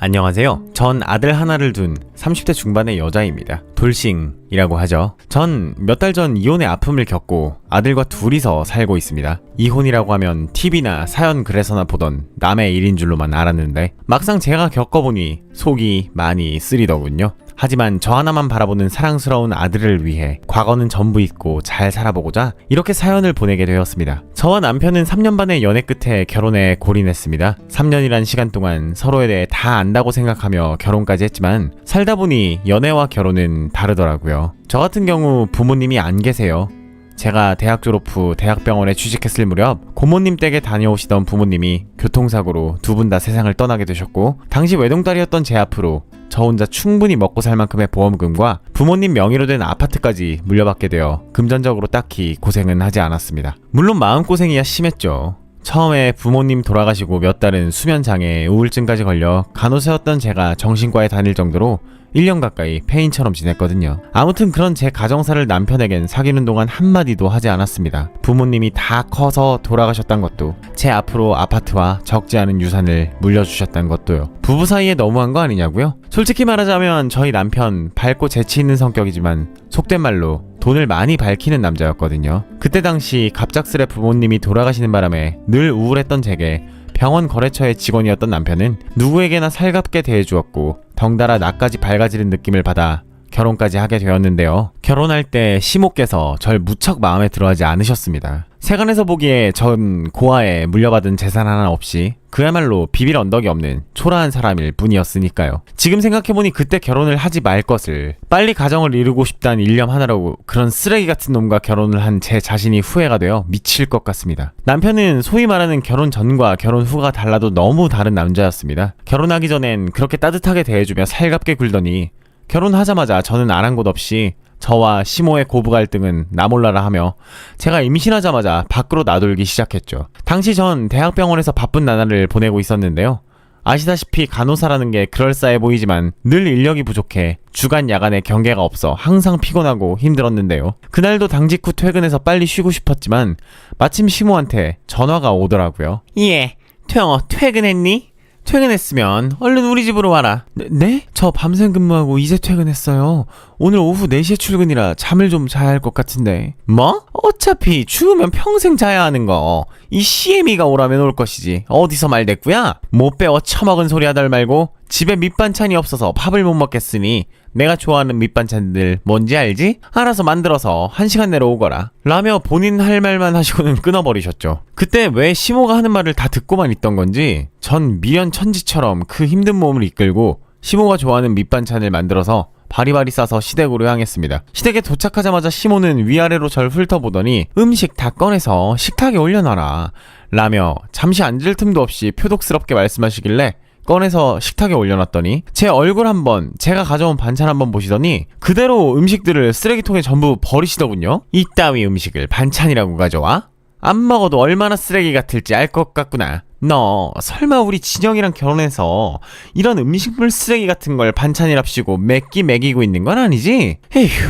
안녕하세요. 전 아들 하나를 둔 30대 중반의 여자입니다. 돌싱이라고 하죠. 전 몇 달 전 이혼의 아픔을 겪고 아들과 둘이서 살고 있습니다. 이혼이라고 하면 TV나 사연 글에서나 보던 남의 일인 줄로만 알았는데 막상 제가 겪어보니 속이 많이 쓰리더군요. 하지만 저 하나만 바라보는 사랑스러운 아들을 위해 과거는 전부 잊고 잘 살아보고자 이렇게 사연을 보내게 되었습니다. 저와 남편은 3년 반의 연애 끝에 결혼에 골인했습니다. 3년이란 시간 동안 서로에 대해 다 안다고 생각하며 결혼까지 했지만 살다 보니 연애와 결혼은 다르더라고요. 저 같은 경우 부모님이 안 계세요. 제가 대학 졸업 후 대학병원에 취직했을 무렵 고모님 댁에 다녀오시던 부모님이 교통사고로 두 분 다 세상을 떠나게 되셨고, 당시 외동딸이었던 제 앞으로 저 혼자 충분히 먹고 살 만큼의 보험금과 부모님 명의로 된 아파트까지 물려받게 되어 금전적으로 딱히 고생은 하지 않았습니다. 물론 마음고생이야 심했죠. 처음에 부모님 돌아가시고 몇 달은 수면장애, 우울증까지 걸려 간호사였던 제가 정신과에 다닐 정도로 1년 가까이 폐인처럼 지냈거든요. 아무튼 그런 제 가정사를 남편에겐 사귀는 동안 한마디도 하지 않았습니다. 부모님이 다 커서 돌아가셨단 것도, 제 앞으로 아파트와 적지 않은 유산을 물려주셨단 것도요. 부부 사이에 너무한 거 아니냐고요? 솔직히 말하자면 저희 남편 밝고 재치 있는 성격이지만 속된 말로 돈을 많이 밝히는 남자였거든요. 그때 당시 갑작스레 부모님이 돌아가시는 바람에 늘 우울했던 제게 병원 거래처의 직원이었던 남편은 누구에게나 살갑게 대해주었고 덩달아 나까지 밝아지는 느낌을 받아 결혼까지 하게 되었는데요. 결혼할 때 시모께서 절 무척 마음에 들어하지 않으셨습니다. 세간에서 보기에 전 고아에 물려받은 재산 하나 없이 그야말로 비빌 언덕이 없는 초라한 사람일 뿐이었으니까요. 지금 생각해보니 그때 결혼을 하지 말 것을, 빨리 가정을 이루고 싶다는 일념 하나로 그런 쓰레기 같은 놈과 결혼을 한 제 자신이 후회가 되어 미칠 것 같습니다. 남편은 소위 말하는 결혼 전과 결혼 후가 달라도 너무 다른 남자였습니다. 결혼하기 전엔 그렇게 따뜻하게 대해주며 살갑게 굴더니 결혼하자마자 저는 아랑곳 없이 저와 시모의 고부 갈등은 나몰라라 하며 제가 임신하자마자 밖으로 나돌기 시작했죠. 당시 전 대학병원에서 바쁜 나날을 보내고 있었는데요. 아시다시피 간호사라는 게 그럴싸해 보이지만 늘 인력이 부족해 주간 야간에 경계가 없어 항상 피곤하고 힘들었는데요. 그날도 당직 후 퇴근해서 빨리 쉬고 싶었지만 마침 시모한테 전화가 오더라고요. 예, 퇴영어 퇴근했니? 퇴근했으면 얼른 우리 집으로 와라. 네? 저 밤샘 근무하고 이제 퇴근했어요. 오늘 오후 4시에 출근이라 잠을 좀 자야 할 것 같은데. 뭐? 어차피 죽으면 평생 자야 하는 거 이 CM이가 오라면 올 것이지 어디서 말대꾸야? 못 배워 처먹은 소리 하달 말고 집에 밑반찬이 없어서 밥을 못 먹겠으니 내가 좋아하는 밑반찬들 뭔지 알지? 알아서 만들어서 1시간 내로 오거라 라며 본인 할 말만 하시고는 끊어버리셨죠. 그때 왜 시모가 하는 말을 다 듣고만 있던 건지 전 미련천지처럼 그 힘든 몸을 이끌고 시모가 좋아하는 밑반찬을 만들어서 바리바리 싸서 시댁으로 향했습니다. 시댁에 도착하자마자 시모는 위아래로 절 훑어보더니 음식 다 꺼내서 식탁에 올려놔라 라며 잠시 앉을 틈도 없이 표독스럽게 말씀하시길래 꺼내서 식탁에 올려놨더니 제 얼굴 한번, 제가 가져온 반찬 한번 보시더니 그대로 음식들을 쓰레기통에 전부 버리시더군요. 이따위 음식을 반찬이라고 가져와? 안 먹어도 얼마나 쓰레기 같을지 알 것 같구나. 너 설마 우리 진영이랑 결혼해서 이런 음식물 쓰레기 같은 걸 반찬이랍시고 맵기 먹이고 있는 건 아니지? 에휴,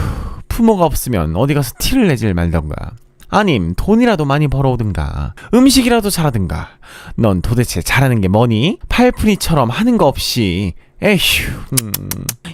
부모가 없으면 어디 가서 티를 내질 말던가, 아님 돈이라도 많이 벌어오든가 음식이라도 잘하든가. 넌 도대체 잘하는 게 뭐니? 팔푼이처럼 하는 거 없이. 에휴.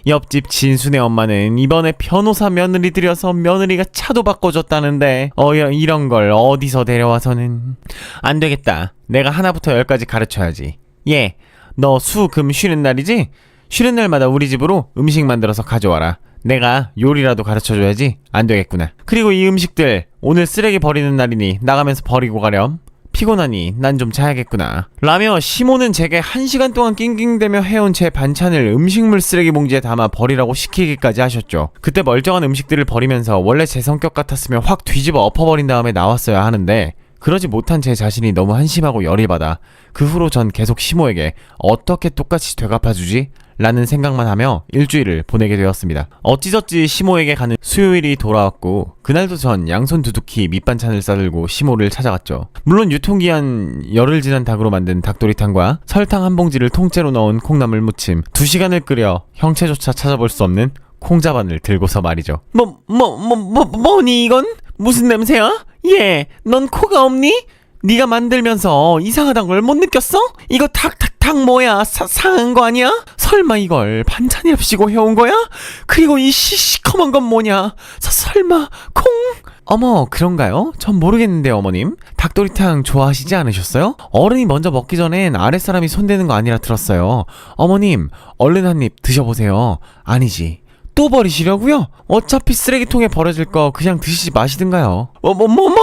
옆집 진순의 엄마는 이번에 변호사 며느리 들여서 며느리가 차도 바꿔줬다는데 이런 걸 어디서 데려와서는. 안 되겠다. 내가 하나부터 10까지 가르쳐야지. 예, 너 수, 금 쉬는 날이지? 쉬는 날마다 우리 집으로 음식 만들어서 가져와라. 내가 요리라도 가르쳐줘야지. 안 되겠구나. 그리고 이 음식들 오늘 쓰레기 버리는 날이니 나가면서 버리고 가렴. 피곤하니 난 좀 자야겠구나 라며 시모는 제게 1시간 동안 낑낑대며 해온 제 반찬을 음식물 쓰레기 봉지에 담아 버리라고 시키기까지 하셨죠. 그때 멀쩡한 음식들을 버리면서 원래 제 성격 같았으면 확 뒤집어 엎어버린 다음에 나왔어야 하는데 그러지 못한 제 자신이 너무 한심하고 열이 받아 그 후로 전 계속 시모에게 어떻게 똑같이 되갚아주지? 라는 생각만 하며 일주일을 보내게 되었습니다. 어찌저찌 시모에게 가는 수요일이 돌아왔고 그날도 전 양손 두둑히 밑반찬을 싸들고 시모를 찾아갔죠. 물론 유통기한 열흘 지난 닭으로 만든 닭도리탕과 설탕 한 봉지를 통째로 넣은 콩나물 무침, 2시간을 끓여 형체조차 찾아볼 수 없는 콩자반을 들고서 말이죠. 뭐니 이건? 무슨 냄새야? 예, 넌 코가 없니? 네가 만들면서 이상하단 걸 못 느꼈어? 이거 닭 닭 뭐야? 상한 거 아니야? 설마 이걸 반찬이랍시고 해온 거야? 그리고 이 시커먼 건 뭐냐? 설마 콩? 어머, 그런가요? 전 모르겠는데 어머님. 닭도리탕 좋아하시지 않으셨어요? 어른이 먼저 먹기 전엔 아랫사람이 손대는 거 아니라 들었어요. 어머님, 얼른 한 입 드셔보세요. 아니지, 또 버리시려고요? 어차피 쓰레기통에 버려질 거 그냥 드시지 마시든가요. 뭐?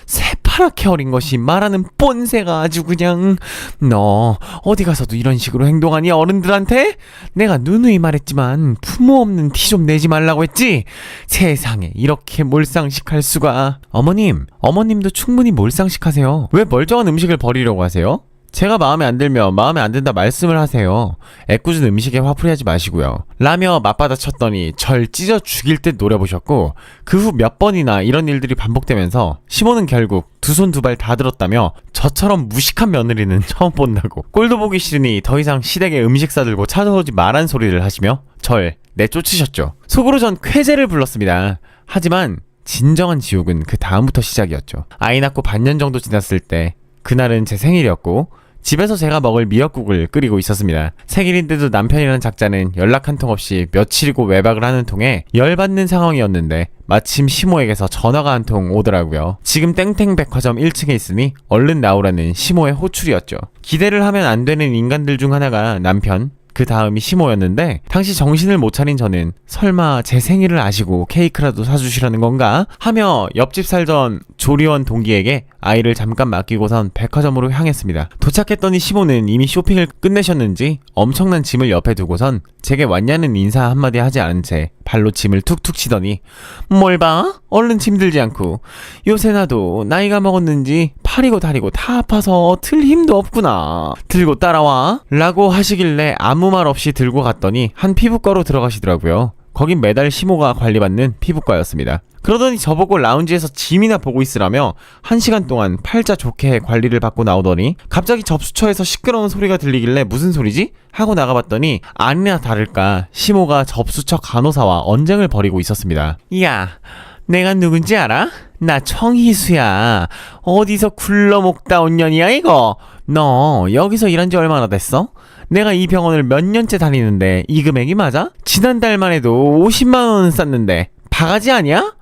새파랗게 어린 것이 말하는 뻔새가 아주 그냥. 너 어디 가서도 이런 식으로 행동하니 어른들한테? 내가 누누이 말했지만 부모 없는 티 좀 내지 말라고 했지? 세상에 이렇게 몰상식할 수가. 어머님도 충분히 몰상식하세요. 왜 멀쩡한 음식을 버리려고 하세요? 제가 마음에 안 들면 마음에 안 든다 말씀을 하세요. 애꿎은 음식에 화풀이하지 마시고요. 라며 맞받아 쳤더니 절 찢어 죽일 듯 노려보셨고, 그 후 몇 번이나 이런 일들이 반복되면서 시모는 결국 두 손 두 발 다 들었다며 저처럼 무식한 며느리는 처음 본다고, 꼴도 보기 싫으니 더 이상 시댁에 음식 싸들고 찾아오지 말란 소리를 하시며 절 내쫓으셨죠. 속으로 전 쾌재를 불렀습니다. 하지만 진정한 지옥은 그 다음부터 시작이었죠. 아이 낳고 반년 정도 지났을 때, 그날은 제 생일이었고 집에서 제가 먹을 미역국을 끓이고 있었습니다. 생일인데도 남편이라는 작자는 연락 한 통 없이 며칠이고 외박을 하는 통에 열받는 상황이었는데, 마침 시모에게서 전화가 한 통 오더라고요. 지금 땡땡 백화점 1층에 있으니 얼른 나오라는 시모의 호출이었죠. 기대를 하면 안 되는 인간들 중 하나가 남편, 그 다음이 시모였는데, 당시 정신을 못 차린 저는 설마 제 생일을 아시고 케이크라도 사주시라는 건가 하며 옆집 살던 조리원 동기에게 아이를 잠깐 맡기고선 백화점으로 향했습니다. 도착했더니 시모는 이미 쇼핑을 끝내셨는지 엄청난 짐을 옆에 두고선 제게 왔냐는 인사 한마디 하지 않은 채 발로 짐을 툭툭 치더니, 뭘 봐? 얼른 짐 들지 않고. 요새 나도 나이가 먹었는지 팔이고 다리고 다 아파서 들 힘도 없구나. 들고 따라와 라고 하시길래 아무 말 없이 들고 갔더니 한 피부과로 들어가시더라고요. 거긴 매달 시모가 관리받는 피부과였습니다. 그러더니 저보고 라운지에서 짐이나 보고 있으라며 1시간 동안 팔자 좋게 관리를 받고 나오더니 갑자기 접수처에서 시끄러운 소리가 들리길래 무슨 소리지? 하고 나가봤더니 아니나 다를까 시모가 접수처 간호사와 언쟁을 벌이고 있었습니다. 야, 내가 누군지 알아? 나 청희수야. 어디서 굴러먹다 온 년이야 이거? 너 여기서 일한 지 얼마나 됐어? 내가 이 병원을 몇 년째 다니는데 이 금액이 맞아? 지난달만 해도 50만원 쌌는데 바가지 아니야?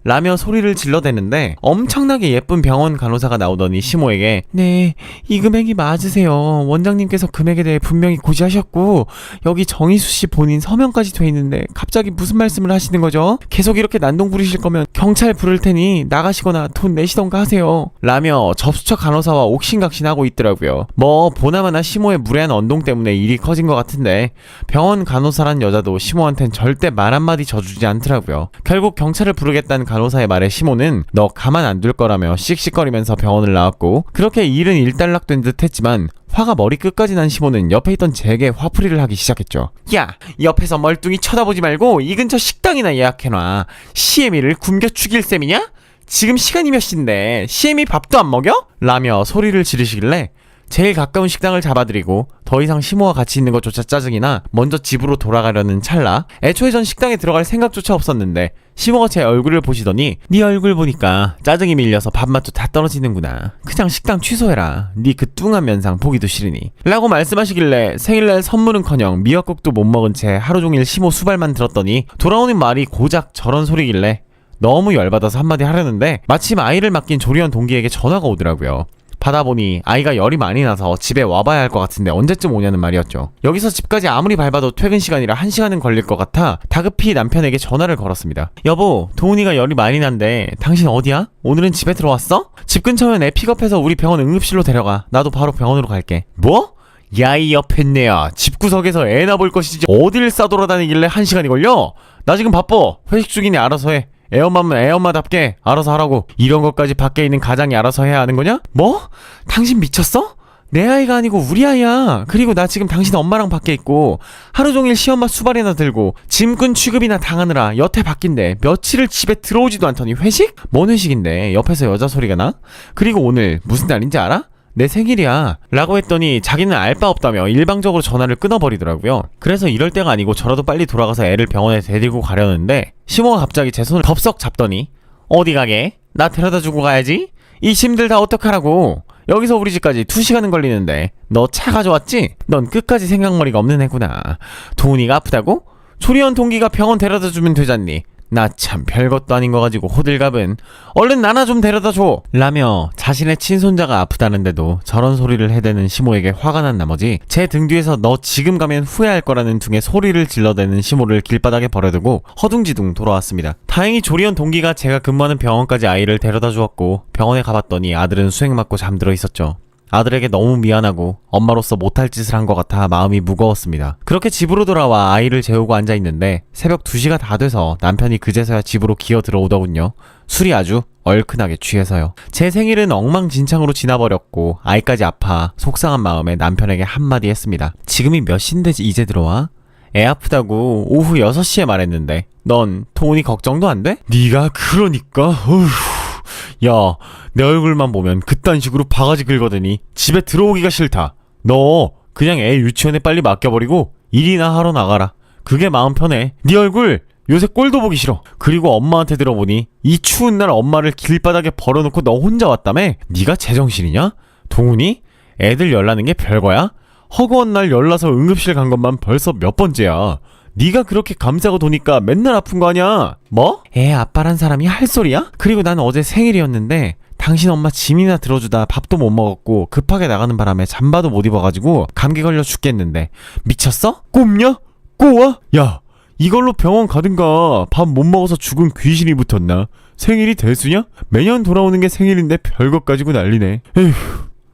라며 소리를 질러대는데 엄청나게 예쁜 병원 간호사가 나오더니 시모에게, 네, 이 금액이 맞으세요. 원장님께서 금액에 대해 분명히 고지하셨고 여기 정희수씨 본인 서명까지 돼 있는데 갑자기 무슨 말씀을 하시는 거죠? 계속 이렇게 난동 부리실 거면 경찰 부를 테니 나가시거나 돈 내시던가 하세요. 라며 접수처 간호사와 옥신각신하고 있더라고요. 뭐 보나마나 시모의 무례한 언동 때문에 일이 커진 것 같은데, 병원 간호사란 여자도 시모한텐 절대 말 한마디 져주지 않더라고요. 결국 경찰을 부르겠다는 간호사의 말에 시모는 너 가만 안 둘 거라며 씩씩거리면서 병원을 나왔고, 그렇게 일은 일단락된 듯 했지만 화가 머리 끝까지 난 시모는 옆에 있던 제게 화풀이를 하기 시작했죠. 야, 옆에서 멀뚱히 쳐다보지 말고 이 근처 식당이나 예약해놔. 시애미를 굶겨 죽일 셈이냐? 지금 시간이 몇 시인데 시애미 밥도 안 먹여? 라며 소리를 지르시길래 제일 가까운 식당을 잡아드리고 더 이상 시모와 같이 있는 것조차 짜증이나 먼저 집으로 돌아가려는 찰나, 애초에 전 식당에 들어갈 생각조차 없었는데 시모가 제 얼굴을 보시더니, 네 얼굴 보니까 짜증이 밀려서 밥맛도 다 떨어지는구나. 그냥 식당 취소해라. 네 그 뚱한 면상 보기도 싫으니 라고 말씀하시길래 생일날 선물은커녕 미역국도 못 먹은 채 하루종일 시모 수발만 들었더니 돌아오는 말이 고작 저런 소리길래 너무 열받아서 한마디 하려는데 마침 아이를 맡긴 조리원 동기에게 전화가 오더라고요. 받아보니 아이가 열이 많이 나서 집에 와봐야 할 것 같은데 언제쯤 오냐는 말이었죠. 여기서 집까지 아무리 밟아도 퇴근 시간이라 1시간은 걸릴 것 같아 다급히 남편에게 전화를 걸었습니다. 여보, 도훈이가 열이 많이 난데 당신 어디야? 오늘은 집에 들어왔어? 집 근처면 애 픽업해서 우리 병원 응급실로 데려가. 나도 바로 병원으로 갈게. 뭐? 야, 이 옆했네야. 집구석에서 애나 볼 것이지 어딜 싸돌아다니길래 1시간이 걸려? 나 지금 바빠. 회식 중이니 알아서 해. 애엄마면 애엄마답게 알아서 하라고. 이런 것까지 밖에 있는 가장이 알아서 해야 하는 거냐? 뭐? 당신 미쳤어? 내 아이가 아니고 우리 아이야. 그리고 나 지금 당신 엄마랑 밖에 있고 하루종일 시엄마 수발이나 들고 짐꾼 취급이나 당하느라 여태 바뀐데 며칠을 집에 들어오지도 않더니 회식? 뭔 회식인데 옆에서 여자 소리가 나? 그리고 오늘 무슨 날인지 알아? 내 생일이야 라고 했더니 자기는 알 바 없다며 일방적으로 전화를 끊어버리더라고요. 그래서 이럴 때가 아니고 저라도 빨리 돌아가서 애를 병원에 데리고 가려는데 시모가 갑자기 제 손을 덥석 잡더니, 어디 가게? 나 데려다 주고 가야지. 이 짐들 다 어떡하라고. 여기서 우리 집까지 2시간은 걸리는데 너 차 가져왔지? 넌 끝까지 생각머리가 없는 애구나. 동훈이가 아프다고? 조리원 동기가 병원 데려다 주면 되잖니. 나 참 별것도 아닌 거 가지고 호들갑은. 얼른 나나 좀 데려다 줘! 라며 자신의 친손자가 아프다는데도 저런 소리를 해대는 시모에게 화가 난 나머지 제 등 뒤에서 너 지금 가면 후회할 거라는 둥의 소리를 질러대는 시모를 길바닥에 버려두고 허둥지둥 돌아왔습니다. 다행히 조리원 동기가 제가 근무하는 병원까지 아이를 데려다 주었고 병원에 가봤더니 아들은 수액 맞고 잠들어 있었죠. 아들에게 너무 미안하고 엄마로서 못할 짓을 한 것 같아 마음이 무거웠습니다. 그렇게 집으로 돌아와 아이를 재우고 앉아있는데 새벽 2시가 다 돼서 남편이 그제서야 집으로 기어 들어오더군요. 술이 아주 얼큰하게 취해서요. 제 생일은 엉망진창으로 지나버렸고 아이까지 아파 속상한 마음에 남편에게 한마디 했습니다. 지금이 몇 시인데 이제 들어와? 애 아프다고 오후 6시에 말했는데 넌 동훈이 걱정도 안 돼? 네가 그러니까 어휴. 야, 내 얼굴만 보면 그딴 식으로 바가지 긁어대니 집에 들어오기가 싫다. 너 그냥 애 유치원에 빨리 맡겨버리고 일이나 하러 나가라. 그게 마음 편해. 네 얼굴 요새 꼴도 보기 싫어. 그리고 엄마한테 들어보니 이 추운 날 엄마를 길바닥에 버려놓고 너 혼자 왔다며? 네가 제정신이냐? 동훈이? 애들 열나는 게 별거야? 허구한 날 열나서 응급실 간 것만 벌써 몇 번째야. 네가 그렇게 감싸고 도니까 맨날 아픈 거 아냐? 뭐? 애 아빠란 사람이 할 소리야? 그리고 난 어제 생일이었는데 당신 엄마 짐이나 들어주다 밥도 못 먹었고 급하게 나가는 바람에 잠바도 못 입어가지고 감기 걸려 죽겠는데 미쳤어? 꼽냐? 꼬아? 야, 이걸로 병원 가든가. 밥 못 먹어서 죽은 귀신이 붙었나? 생일이 대수냐? 매년 돌아오는 게 생일인데 별것 가지고 난리네. 에휴.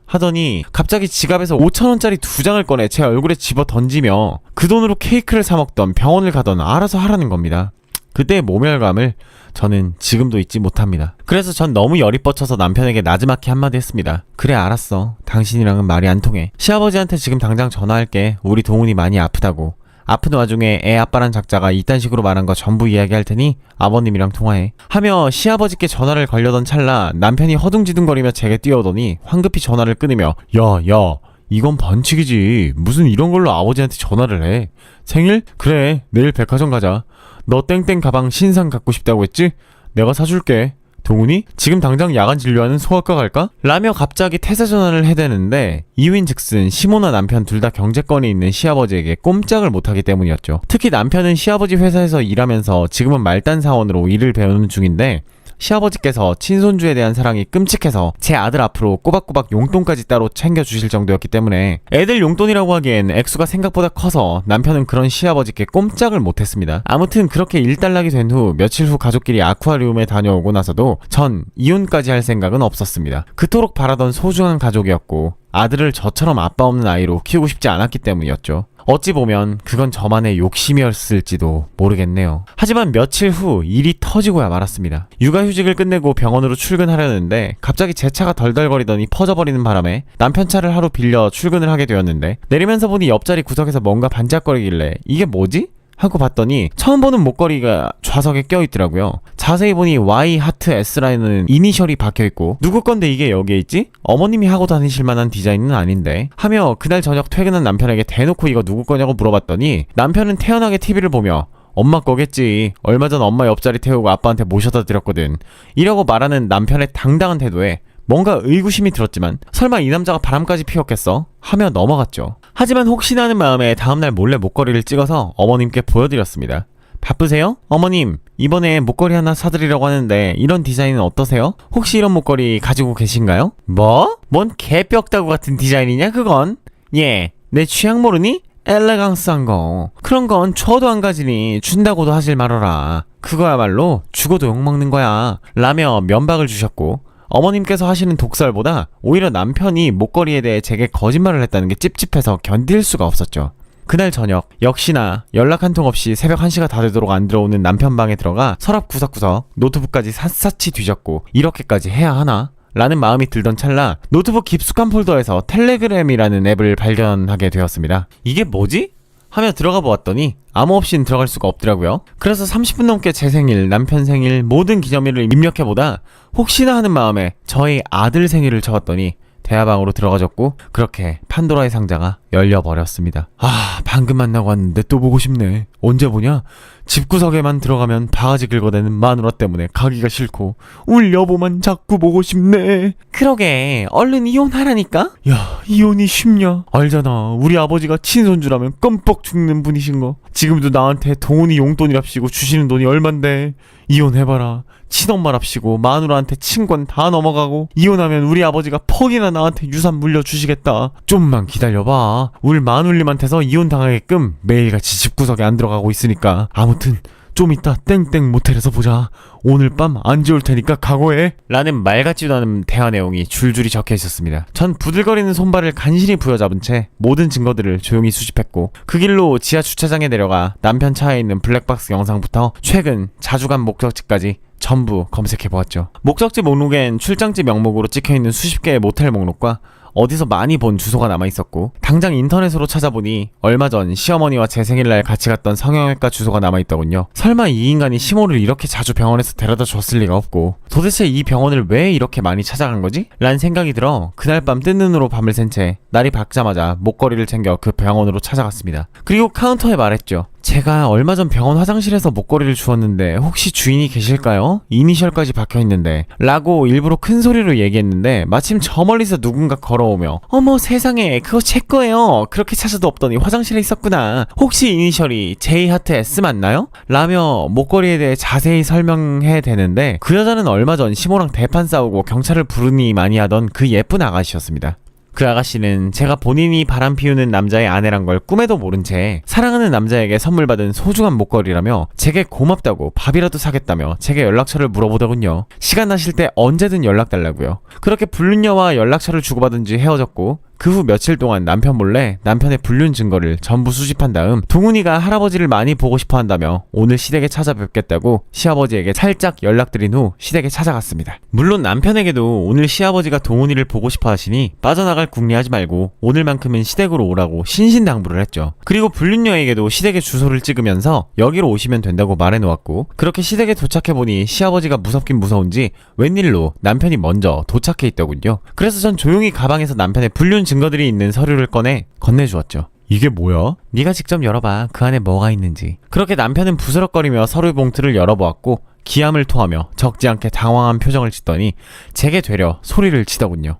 하더니 갑자기 지갑에서 5,000원짜리 2장을 꺼내 제 얼굴에 집어 던지며 그 돈으로 케이크를 사 먹던 병원을 가던 알아서 하라는 겁니다. 그때의 모멸감을 저는 지금도 잊지 못합니다. 그래서 전 너무 열이 뻗쳐서 남편에게 나지막히 한마디 했습니다. 그래 알았어. 당신이랑은 말이 안 통해. 시아버지한테 지금 당장 전화할게. 우리 동훈이 많이 아프다고. 아픈 와중에 애 아빠란 작자가 이딴 식으로 말한 거 전부 이야기할 테니 아버님이랑 통화해. 하며 시아버지께 전화를 걸려던 찰나 남편이 허둥지둥거리며 제게 뛰어오더니 황급히 전화를 끊으며 야, 이건 반칙이지. 무슨 이런 걸로 아버지한테 전화를 해. 생일? 그래, 내일 백화점 가자. 너 땡땡 가방 신상 갖고 싶다고 했지? 내가 사줄게. 동훈이? 지금 당장 야간 진료하는 소아과 갈까? 라며 갑자기 태세 전환을 해대는데 이유인즉슨 시모나 남편 둘 다 경제권이 있는 시아버지에게 꼼짝을 못하기 때문이었죠. 특히 남편은 시아버지 회사에서 일하면서 지금은 말단 사원으로 일을 배우는 중인데 시아버지께서 친손주에 대한 사랑이 끔찍해서 제 아들 앞으로 꼬박꼬박 용돈까지 따로 챙겨주실 정도였기 때문에 애들 용돈이라고 하기엔 액수가 생각보다 커서 남편은 그런 시아버지께 꼼짝을 못했습니다. 아무튼 그렇게 일단락이 된 후 며칠 후 가족끼리 아쿠아리움에 다녀오고 나서도 전 이혼까지 할 생각은 없었습니다. 그토록 바라던 소중한 가족이었고 아들을 저처럼 아빠 없는 아이로 키우고 싶지 않았기 때문이었죠. 어찌 보면 그건 저만의 욕심이었을지도 모르겠네요. 하지만 며칠 후 일이 터지고야 말았습니다. 육아휴직을 끝내고 병원으로 출근하려는데 갑자기 제 차가 덜덜거리더니 퍼져버리는 바람에 남편 차를 하루 빌려 출근을 하게 되었는데 내리면서 보니 옆자리 구석에서 뭔가 반짝거리길래 이게 뭐지? 하고 봤더니 처음 보는 목걸이가 좌석에 껴있더라고요. 자세히 보니 Y 하트 S라는 이니셜이 박혀있고 누구 건데 이게 여기에 있지? 어머님이 하고 다니실 만한 디자인은 아닌데 하며 그날 저녁 퇴근한 남편에게 대놓고 이거 누구 거냐고 물어봤더니 남편은 태연하게 TV를 보며 엄마 거겠지. 얼마 전 엄마 옆자리 태우고 아빠한테 모셔다 드렸거든. 이라고 말하는 남편의 당당한 태도에 뭔가 의구심이 들었지만 설마 이 남자가 바람까지 피웠겠어? 하며 넘어갔죠. 하지만 혹시나 하는 마음에 다음날 몰래 목걸이를 찍어서 어머님께 보여드렸습니다. 바쁘세요? 어머님, 이번에 목걸이 하나 사드리려고 하는데 이런 디자인은 어떠세요? 혹시 이런 목걸이 가지고 계신가요? 뭐? 뭔 개벽다구 같은 디자인이냐 그건? 예, 내 취향 모르니? 엘레강스한 거. 그런 건 줘도 안 가지니 준다고도 하질 말아라. 그거야말로 죽어도 욕먹는 거야. 라며 면박을 주셨고 어머님께서 하시는 독설보다 오히려 남편이 목걸이에 대해 제게 거짓말을 했다는 게 찝찝해서 견딜 수가 없었죠. 그날 저녁 역시나 연락 한 통 없이 새벽 1시가 다 되도록 안 들어오는 남편 방에 들어가 서랍 구석구석 노트북까지 샅샅이 뒤졌고 이렇게까지 해야 하나? 라는 마음이 들던 찰나 노트북 깊숙한 폴더에서 텔레그램이라는 앱을 발견하게 되었습니다. 이게 뭐지? 하며 들어가 보았더니 아무 없이는 들어갈 수가 없더라고요. 그래서 30분 넘게 제 생일, 남편 생일, 모든 기념일을 입력해보다 혹시나 하는 마음에 저희 아들 생일을 쳐봤더니 대화방으로 들어가졌고 그렇게 판도라의 상자가 열려버렸습니다. 아, 방금 만나고 왔는데 또 보고 싶네. 언제 보냐? 집구석에만 들어가면 바가지 긁어대는 마누라 때문에 가기가 싫고 우리 여보만 자꾸 보고 싶네. 그러게 얼른 이혼하라니까? 야, 이혼이 쉽냐? 알잖아, 우리 아버지가 친손주라면 껌뻑 죽는 분이신 거. 지금도 나한테 동훈이 용돈이랍시고 주시는 돈이 얼만데. 이혼해봐라. 친엄마랍시고 마누라한테 친권 다 넘어가고 이혼하면 우리 아버지가 퍽이나 나한테 유산 물려주시겠다. 좀만 기다려봐. 우리 마눌님한테서 이혼당하게끔 매일같이 집구석에 안 들어가고 있으니까. 아무튼 좀 이따 땡땡 모텔에서 보자. 오늘 밤 안 지울 테니까 각오해. 라는 말 같지도 않은 대화 내용이 줄줄이 적혀 있었습니다. 전 부들거리는 손발을 간신히 부여잡은 채 모든 증거들을 조용히 수집했고 그 길로 지하 주차장에 내려가 남편 차에 있는 블랙박스 영상부터 최근 자주 간 목적지까지 전부 검색해보았죠. 목적지 목록엔 출장지 명목으로 찍혀있는 수십 개의 모텔 목록과 어디서 많이 본 주소가 남아있었고 당장 인터넷으로 찾아보니 얼마 전 시어머니와 제 생일날 같이 갔던 성형외과 주소가 남아있더군요. 설마 이 인간이 시모를 이렇게 자주 병원에서 데려다 줬을 리가 없고 도대체 이 병원을 왜 이렇게 많이 찾아간 거지? 라는 생각이 들어 그날 밤 뜬 눈으로 밤을 샌 채 날이 밝자마자 목걸이를 챙겨 그 병원으로 찾아갔습니다. 그리고 카운터에 말했죠. 제가 얼마 전 병원 화장실에서 목걸이를 주웠는데 혹시 주인이 계실까요? 이니셜까지 박혀있는데 라고 일부러 큰 소리로 얘기했는데 마침 저 멀리서 누군가 걸어오며 어머 세상에 그거 제 거예요. 그렇게 찾아도 없더니 화장실에 있었구나. 혹시 이니셜이 J하트S 맞나요? 라며 목걸이에 대해 자세히 설명해 대는데 그 여자는 얼마 전 시모랑 대판 싸우고 경찰을 부르니 많이 하던 그 예쁜 아가씨였습니다. 그 아가씨는 제가 본인이 바람 피우는 남자의 아내란 걸 꿈에도 모른 채 사랑하는 남자에게 선물 받은 소중한 목걸이라며 제게 고맙다고 밥이라도 사겠다며 제게 연락처를 물어보더군요. 시간 나실 때 언제든 연락 달라고요. 그렇게 불륜녀와 연락처를 주고받은 지 헤어졌고 그 후 며칠 동안 남편 몰래 남편의 불륜 증거를 전부 수집한 다음 동훈이가 할아버지를 많이 보고 싶어 한다며 오늘 시댁에 찾아뵙겠다고 시아버지에게 살짝 연락드린 후 시댁에 찾아갔습니다. 물론 남편에게도 오늘 시아버지가 동훈이를 보고 싶어 하시니 빠져나갈 궁리하지 말고 오늘만큼은 시댁으로 오라고 신신당부를 했죠. 그리고 불륜녀에게도 시댁의 주소를 찍으면서 여기로 오시면 된다고 말해놓았고 그렇게 시댁에 도착해보니 시아버지가 무섭긴 무서운지 웬일로 남편이 먼저 도착해 있더군요. 그래서 전 조용히 가방에서 남편의 불륜 증거들이 있는 서류를 꺼내 건네주었죠. 이게 뭐야? 네가 직접 열어봐. 그 안에 뭐가 있는지. 그렇게 남편은 부스럭거리며 서류 봉투를 열어보았고 기함을 토하며 적지 않게 당황한 표정을 짓더니 제게 되려 소리를 치더군요.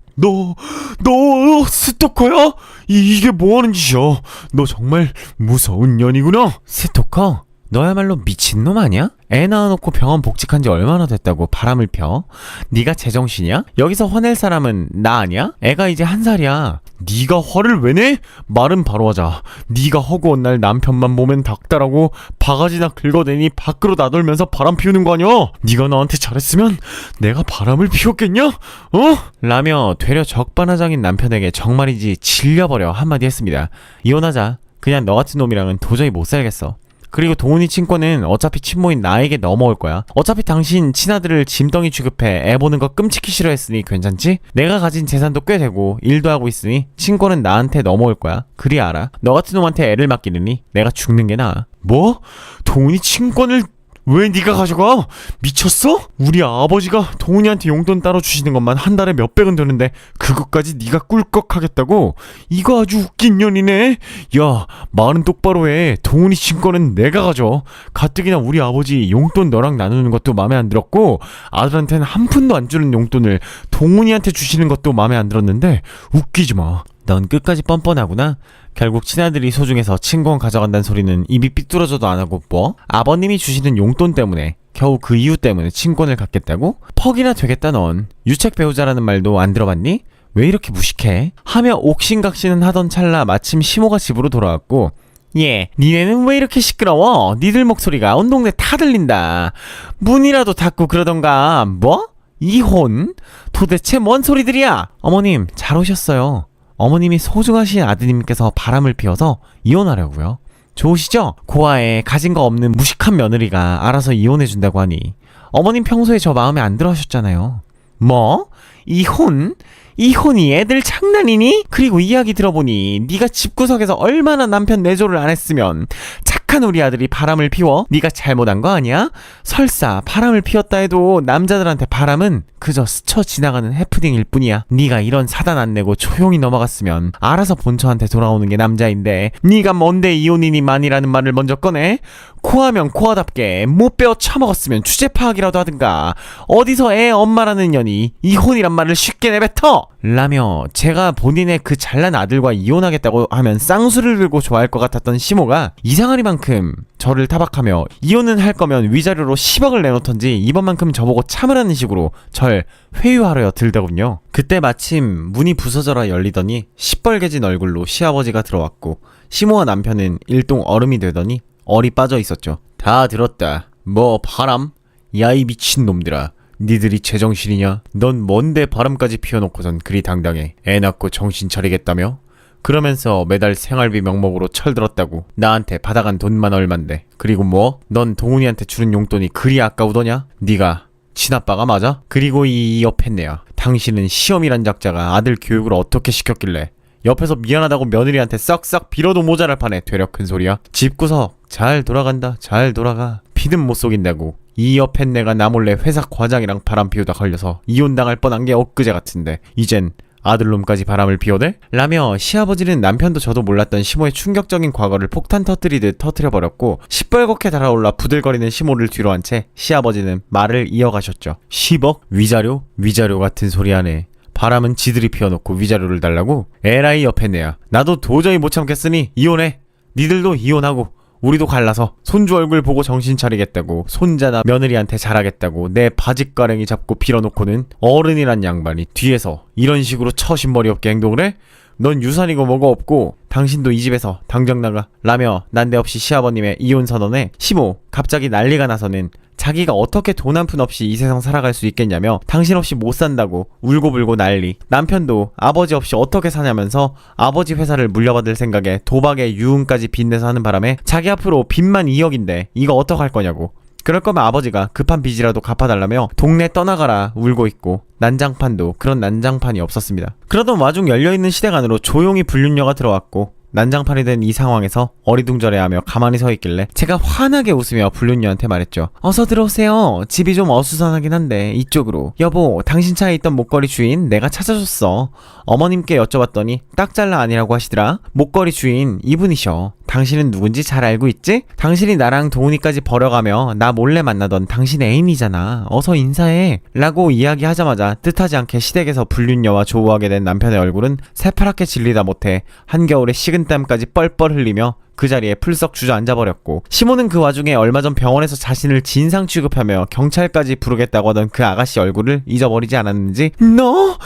너 스토커야? 이게 뭐하는 짓이야? 너 정말 무서운 년이구나. 스토커? 너야말로 미친놈 아니야? 애 낳아놓고 병원 복직한 지 얼마나 됐다고 바람을 펴? 네가 제정신이야? 여기서 화낼 사람은 나 아니야? 애가 이제 1살이야. 네가 화를 왜 내? 말은 바로 하자. 네가 허구한 날 남편만 보면 닥달하고 바가지나 긁어대니 밖으로 나돌면서 바람 피우는 거 아니야? 네가 나한테 잘했으면 내가 바람을 피웠겠냐? 어? 라며 되려 적반하장인 남편에게 정말이지 질려버려 한마디 했습니다. 이혼하자. 그냥 너 같은 놈이랑은 도저히 못 살겠어. 그리고 동훈이 친권은 어차피 친모인 나에게 넘어올 거야. 어차피 당신 친아들을 짐덩이 취급해 애 보는 거 끔찍히 싫어했으니 괜찮지? 내가 가진 재산도 꽤 되고 일도 하고 있으니 친권은 나한테 넘어올 거야. 그리 알아. 너 같은 놈한테 애를 맡기느니 내가 죽는 게 나아. 뭐? 동훈이 친권을 왜 네가 가져가? 미쳤어? 우리 아버지가 동훈이한테 용돈 따로 주시는 것만 한 달에 몇백은 되는데 그것까지 네가 꿀꺽하겠다고? 이거 아주 웃긴 년이네. 야, 말은 똑바로 해. 동훈이 친권은 내가 가져. 가뜩이나 우리 아버지 용돈 너랑 나누는 것도 마음에 안 들었고 아들한테는 한 푼도 안 주는 용돈을 동훈이한테 주시는 것도 마음에 안 들었는데 웃기지 마. 넌 끝까지 뻔뻔하구나. 결국 친아들이 소중해서 친권 가져간다는 소리는 입이 삐뚤어져도 안 하고 뭐? 아버님이 주시는 용돈 때문에 겨우 그 이유 때문에 친권을 갖겠다고? 퍽이나 되겠다 넌. 유책 배우자라는 말도 안 들어봤니? 왜 이렇게 무식해? 하며 옥신각신은 하던 찰나 마침 시모가 집으로 돌아왔고 예, 니네는 왜 이렇게 시끄러워? 니들 목소리가 온 동네 다 들린다. 문이라도 닫고 그러던가. 뭐? 이혼? 도대체 뭔 소리들이야? 어머님 잘 오셨어요. 어머님이 소중하신 아드님께서 바람을 피워서 이혼하려고요. 좋으시죠? 고아에 가진 거 없는 무식한 며느리가 알아서 이혼해준다고 하니 어머님 평소에 저 마음에 안 들어 하셨잖아요. 뭐? 이혼? 이혼이 애들 장난이니? 그리고 이야기 들어보니 네가 집구석에서 얼마나 남편 내조를 안 했으면 착한 착한 우리 아들이 바람을 피워? 네가 잘못한 거 아니야? 설사 바람을 피웠다 해도 남자들한테 바람은 그저 스쳐 지나가는 해프닝일 뿐이야. 네가 이런 사단 안 내고 조용히 넘어갔으면 알아서 본처한테 돌아오는 게 남자인데 네가 뭔데 이혼이니만이라는 말을 먼저 꺼내? 코하면 코하답게 못 배워 처먹었으면 주제 파악이라도 하든가. 어디서 애 엄마라는 년이 이혼이란 말을 쉽게 내뱉어! 라며 제가 본인의 그 잘난 아들과 이혼하겠다고 하면 쌍수를 들고 좋아할 것 같았던 시모가 이상하리만큼 저를 타박하며 이혼은 할 거면 위자료로 10억을 내놓던지 이번만큼 저보고 참으라는 식으로 절 회유하려 들더군요. 그때 마침 문이 부서져라 열리더니 시뻘개진 얼굴로 시아버지가 들어왔고 시모와 남편은 일동 얼음이 되더니 얼이 빠져 있었죠. 다 들었다. 뭐 바람? 야 이 미친놈들아. 니들이 제정신이냐? 넌 뭔데 바람까지 피워놓고선 그리 당당해. 애 낳고 정신 차리겠다며? 그러면서 매달 생활비 명목으로 철들었다고. 나한테 받아간 돈만 얼만데. 그리고 뭐? 넌 동훈이한테 주는 용돈이 그리 아까우더냐? 니가 친아빠가 맞아? 그리고 이 옆했네야. 당신은 시험이란 작자가 아들 교육을 어떻게 시켰길래 옆에서 미안하다고 며느리한테 싹싹 빌어도 모자랄 판에 되려 큰 소리야? 집구석 잘 돌아간다. 잘 돌아가. 피든 못 속인다고. 이 옆했네가 나 몰래 회사 과장이랑 바람 피우다 걸려서 이혼당할 뻔한 게 엊그제 같은데 이젠 아들놈까지 바람을 피워대? 라며 시아버지는 남편도 저도 몰랐던 시모의 충격적인 과거를 폭탄 터뜨리듯 터뜨려버렸고 시뻘겋게 달아올라 부들거리는 시모를 뒤로 한 채 시아버지는 말을 이어가셨죠. 10억? 위자료? 위자료 같은 소리 하네. 바람은 지들이 피워놓고 위자료를 달라고? 에라이 옆했네야. 나도 도저히 못 참겠으니 이혼해. 니들도 이혼하고 우리도 갈라서 손주 얼굴 보고 정신 차리겠다고 손자나 며느리한테 잘하겠다고 내 바짓가랭이 잡고 빌어놓고는 어른이란 양반이 뒤에서 이런 식으로 처신머리 없게 행동을 해? 넌 유산이고 뭐고 없고 당신도 이 집에서 당장 나가. 라며 난데없이 시아버님의 이혼 선언에 시모 갑자기 난리가 나서는 자기가 어떻게 돈 한 푼 없이 이 세상 살아갈 수 있겠냐며 당신 없이 못 산다고 울고불고 난리. 남편도 아버지 없이 어떻게 사냐면서 아버지 회사를 물려받을 생각에 도박에 유흥까지 빚내서 하는 바람에 자기 앞으로 빚만 2억인데 이거 어떡할 거냐고. 그럴 거면 아버지가 급한 빚이라도 갚아달라며 동네 떠나가라 울고 있고 난장판도 그런 난장판이 없었습니다. 그러던 와중 열려있는 시댁 안으로 조용히 불륜녀가 들어왔고 난장판이 된 이 상황에서 어리둥절해하며 가만히 서 있길래 제가 환하게 웃으며 불륜녀한테 말했죠. 어서 들어오세요. 집이 좀 어수선하긴 한데 이쪽으로. 여보, 당신 차에 있던 목걸이 주인 내가 찾아줬어. 어머님께 여쭤봤더니 딱 잘라 아니라고 하시더라. 목걸이 주인 이분이셔. 당신은 누군지 잘 알고 있지? 당신이 나랑 동훈이까지 버려가며 나 몰래 만나던 당신 애인이잖아. 어서 인사해. 라고 이야기하자마자 뜻하지 않게 시댁에서 불륜녀와 조우하게 된 남편의 얼굴은 새파랗게 질리다 못해 한겨울에 식은땀까지 뻘뻘 흘리며 그 자리에 풀썩 주저앉아버렸고 시모는 그 와중에 얼마 전 병원에서 자신을 진상 취급하며 경찰까지 부르겠다고 하던 그 아가씨 얼굴을 잊어버리지 않았는지 너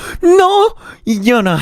이년아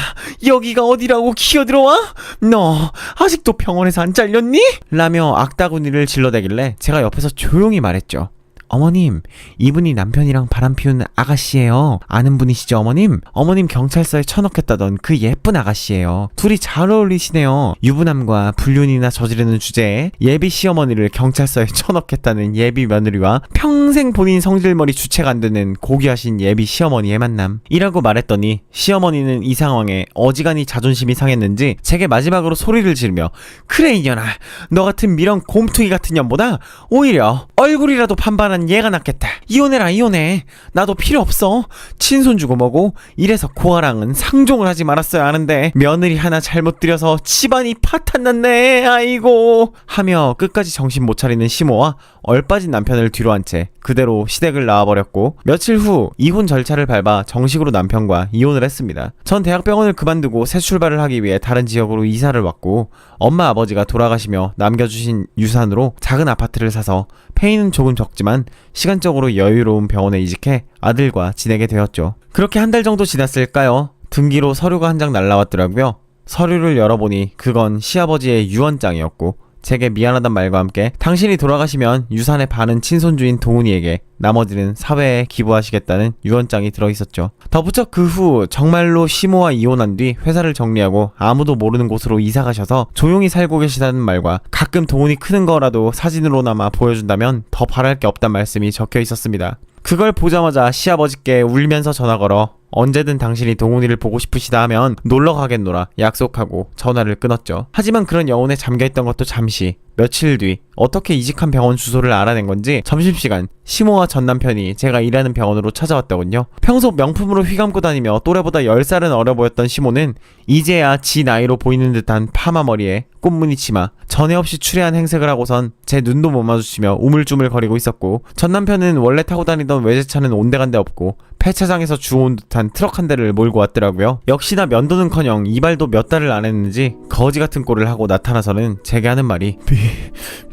여기가 어디라고 기어들어와? 너 아직도 병원에서 안 잘렸니? 라며 악다구니를 질러대길래 제가 옆에서 조용히 말했죠. 어머님, 이분이 남편이랑 바람 피우는 아가씨예요. 아는 분이시죠, 어머님? 어머님 경찰서에 쳐넣겠다던 그 예쁜 아가씨예요. 둘이 잘 어울리시네요. 유부남과 불륜이나 저지르는 주제에 예비 시어머니를 경찰서에 쳐넣겠다는 예비 며느리와 평생 본인 성질머리 주체가 안 되는 고귀하신 예비 시어머니의 만남. 이라고 말했더니 시어머니는 이 상황에 어지간히 자존심이 상했는지 제게 마지막으로 소리를 지르며 그래 이년아, 너 같은 미련 곰퉁이 같은 년보다 오히려 얼굴이라도 반반한 얘가 낫겠다. 이혼해라 이혼해. 나도 필요 없어. 친손 주고 뭐고 이래서 고아랑은 상종을 하지 말았어야 하는데 며느리 하나 잘못 들여서 집안이 파탄났네. 아이고 하며 끝까지 정신 못 차리는 시모와 얼빠진 남편을 뒤로 한 채 그대로 시댁을 나와버렸고 며칠 후 이혼 절차를 밟아 정식으로 남편과 이혼을 했습니다. 전 대학병원을 그만두고 새 출발을 하기 위해 다른 지역으로 이사를 왔고 엄마 아버지가 돌아가시며 남겨주신 유산으로 작은 아파트를 사서 페이는 조금 적지만 시간적으로 여유로운 병원에 이직해 아들과 지내게 되었죠. 그렇게 한 달 정도 지났을까요? 등기로 서류가 한 장 날라왔더라고요. 서류를 열어보니 그건 시아버지의 유언장이었고 제게 미안하단 말과 함께 당신이 돌아가시면 유산의 반은 친손주인 동훈이에게 나머지는 사회에 기부하시겠다는 유언장이 들어있었죠. 덧붙여 그 후 정말로 시모와 이혼한 뒤 회사를 정리하고 아무도 모르는 곳으로 이사가셔서 조용히 살고 계시다는 말과 가끔 동훈이 크는 거라도 사진으로나마 보여준다면 더 바랄 게 없단 말씀이 적혀 있었습니다. 그걸 보자마자 시아버지께 울면서 전화 걸어 언제든 당신이 동훈이를 보고 싶으시다 하면 놀러 가겠노라 약속하고 전화를 끊었죠. 하지만 그런 여운에 잠겨있던 것도 잠시. 며칠 뒤 어떻게 이직한 병원 주소를 알아낸 건지 점심시간 시모와 전 남편이 제가 일하는 병원으로 찾아왔더군요. 평소 명품으로 휘감고 다니며 또래보다 10살은 어려 보였던 시모는 이제야 지 나이로 보이는 듯한 파마 머리에 꽃무늬 치마, 전에 없이 추레한 행색을 하고선 제 눈도 못 마주치며 우물쭈물거리고 있었고, 전 남편은 원래 타고 다니던 외제차는 온데간데 없고 폐차장에서 주워온 듯한 트럭 한 대를 몰고 왔더라고요. 역시나 면도는커녕 이발도 몇 달을 안 했는지 거지 같은 꼴을 하고 나타나서는 제게 하는 말이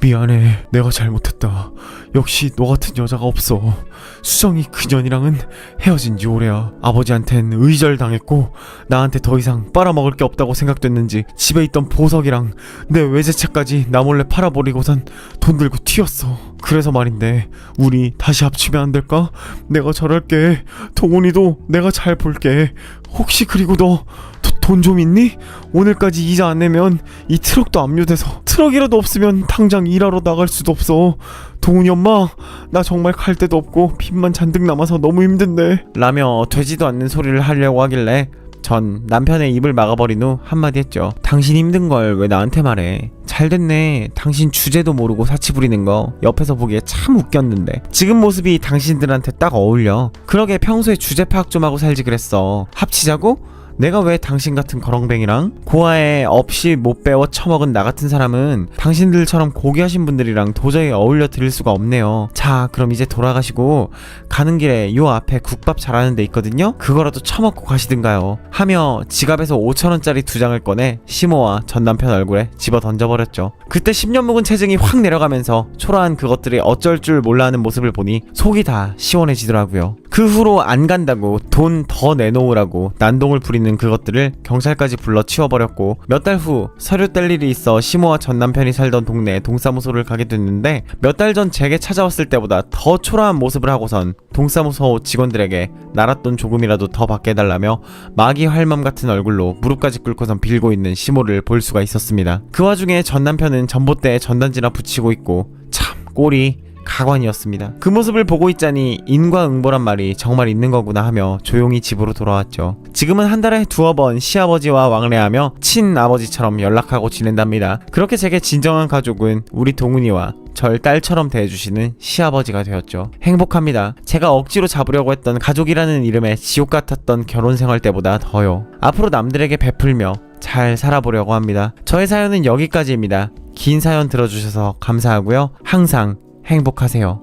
미안해, 내가 잘못했다. 역시 너 같은 여자가 없어. 수정이 그년이랑은 헤어진 지 오래야. 아버지한텐 의절당했고 나한테 더 이상 빨아먹을 게 없다고 생각됐는지 집에 있던 보석이랑 내 외제차까지 나 몰래 팔아버리고선 돈 들고 튀었어. 그래서 말인데 우리 다시 합치면 안 될까? 내가 잘할게. 동훈이도 내가 잘 볼게. 혹시 그리고 너 돈 좀 있니? 오늘까지 이자 안 내면 이 트럭도 압류돼서 트럭이라도 없으면 당장 일하러 나갈 수도 없어. 동훈이 엄마, 나 정말 갈 데도 없고 빚만 잔뜩 남아서 너무 힘든데 라며 되지도 않는 소리를 하려고 하길래 전 남편의 입을 막아버린 후 한마디 했죠. 당신 힘든 걸 왜 나한테 말해? 잘됐네. 당신 주제도 모르고 사치 부리는 거 옆에서 보기에 참 웃겼는데 지금 모습이 당신들한테 딱 어울려. 그러게 평소에 주제 파악 좀 하고 살지 그랬어. 합치자고? 내가 왜 당신 같은 거렁뱅이랑 고아에 없이 못 배워 처먹은 나 같은 사람은 당신들처럼 고귀하신 분들이랑 도저히 어울려 드릴 수가 없네요. 자, 그럼 이제 돌아가시고 가는 길에 요 앞에 국밥 잘하는 데 있거든요? 그거라도 처먹고 가시든가요 하며 지갑에서 5,000원짜리 2장을 꺼내 시모와 전 남편 얼굴에 집어 던져버렸죠. 그때 10년 묵은 체증이 확 내려가면서 초라한 그것들이 어쩔 줄 몰라 하는 모습을 보니 속이 다 시원해지더라고요. 그 후로 안 간다고 돈 더 내놓으라고 난동을 부리는 그것들을 경찰까지 불러 치워버렸고, 몇 달 후 서류 뗄 일이 있어 시모와 전 남편이 살던 동네에 동사무소를 가게 됐는데 몇 달 전 제게 찾아왔을 때보다 더 초라한 모습을 하고선 동사무소 직원들에게 날았돈 조금이라도 더 받게 해달라며 마귀 활맘 같은 얼굴로 무릎까지 꿇고선 빌고 있는 시모를 볼 수가 있었습니다. 그 와중에 전 남편은 전봇대에 전단지나 붙이고 있고 참 꼴이 가관이었습니다. 그 모습을 보고 있자니 인과응보란 말이 정말 있는 거구나 하며 조용히 집으로 돌아왔죠. 지금은 한 달에 2번 시아버지와 왕래하며 친아버지처럼 연락하고 지낸답니다. 그렇게 제게 진정한 가족은 우리 동훈이와 절 딸처럼 대해주시는 시아버지가 되었죠. 행복합니다. 제가 억지로 잡으려고 했던 가족이라는 이름에 지옥 같았던 결혼생활 때보다 더요. 앞으로 남들에게 베풀며 잘 살아보려고 합니다. 저의 사연은 여기까지입니다. 긴 사연 들어주셔서 감사하고요. 항상 행복하세요.